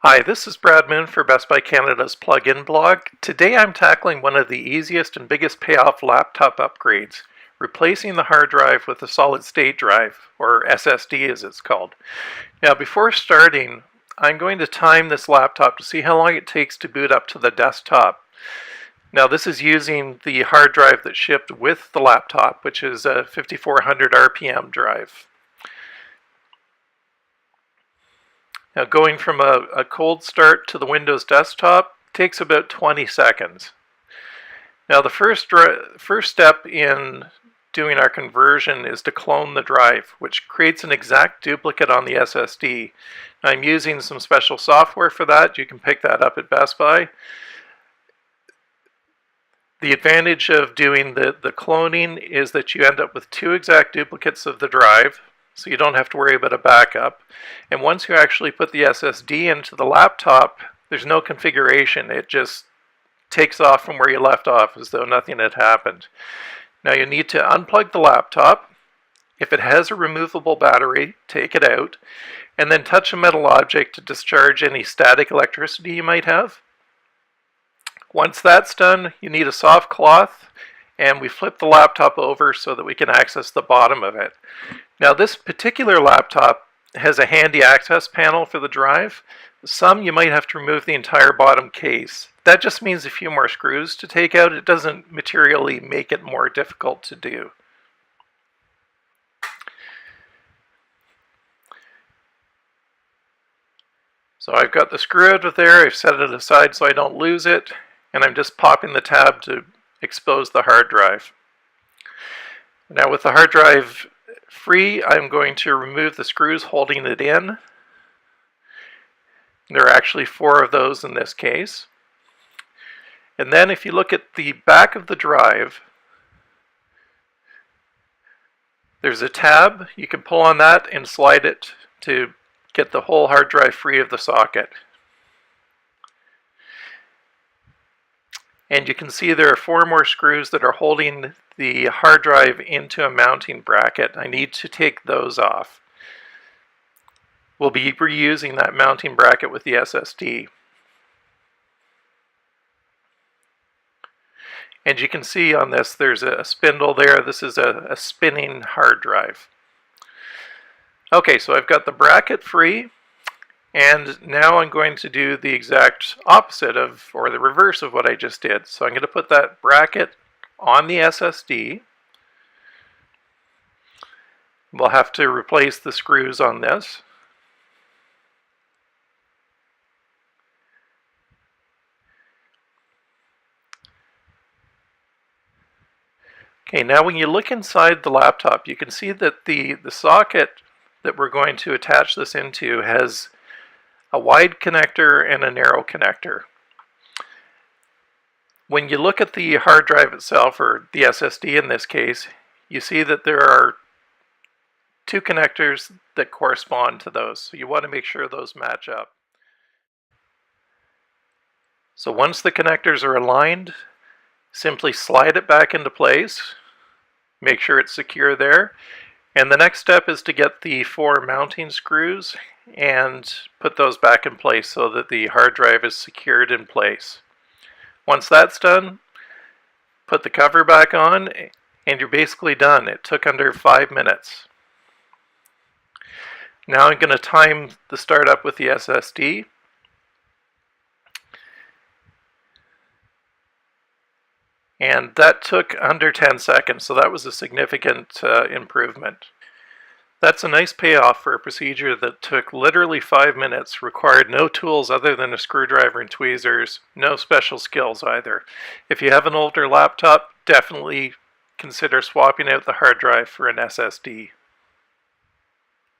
Hi, this is Brad Moon for Best Buy Canada's Plug-in blog. Today I'm tackling one of the easiest and biggest payoff laptop upgrades, replacing the hard drive with a solid-state drive, or SSD as it's called. Now before starting, I'm going to time this laptop to see how long it takes to boot up to the desktop. Now this is using the hard drive that shipped with the laptop, which is a 5400 RPM drive. Now going from a cold start to the Windows desktop takes about 20 seconds. Now the first step in doing our conversion is to clone the drive, which creates an exact duplicate on the SSD. Now, I'm using some special software for that. You can pick that up at Best Buy. The advantage of doing the cloning is that you end up with two exact duplicates of the drive, so you don't have to worry about a backup. And once you actually put the SSD into the laptop, there's no configuration. It just takes off from where you left off as though nothing had happened. Now you need to unplug the laptop. If it has a removable battery, take it out, and then touch a metal object to discharge any static electricity you might have. Once that's done, you need a soft cloth, and we flip the laptop over so that we can access the bottom of it. Now this particular laptop has a handy access panel for the drive. Some you might have to remove the entire bottom case. That just means a few more screws to take out. It doesn't materially make it more difficult to do. So I've got the screw out of there. I've set it aside so I don't lose it, and I'm just popping the tab to expose the hard drive. Now with the hard drive free, I'm going to remove the screws holding it in. There are actually 4 of those in this case. And then if you look at the back of the drive, there's a tab. You can pull on that and slide it to get the whole hard drive free of the socket. And you can see there are 4 more screws that are holding the hard drive into a mounting bracket. I need to take those off. We'll be reusing that mounting bracket with the SSD. And you can see on this there's a spindle there. This is a spinning hard drive. Okay, so I've got the bracket free. And now I'm going to do the exact opposite of, or the reverse of what I just did. So I'm going to put that bracket on the SSD. We'll have to replace the screws on this. Okay, now when you look inside the laptop, you can see that the socket that we're going to attach this into has a wide connector and a narrow connector. When you look at the hard drive itself, or the SSD in this case, you see that there are 2 connectors that correspond to those. So you want to make sure those match up. So once the connectors are aligned, simply slide it back into place. Make sure it's secure there. And the next step is to get the 4 mounting screws and put those back in place so that the hard drive is secured in place. Once that's done, put the cover back on and you're basically done. It took under 5 minutes. Now I'm going to time the startup with the SSD. And that took under 10 seconds, so that was a significant improvement. That's a nice payoff for a procedure that took literally 5 minutes, required no tools other than a screwdriver and tweezers, no special skills either. If you have an older laptop, definitely consider swapping out the hard drive for an SSD.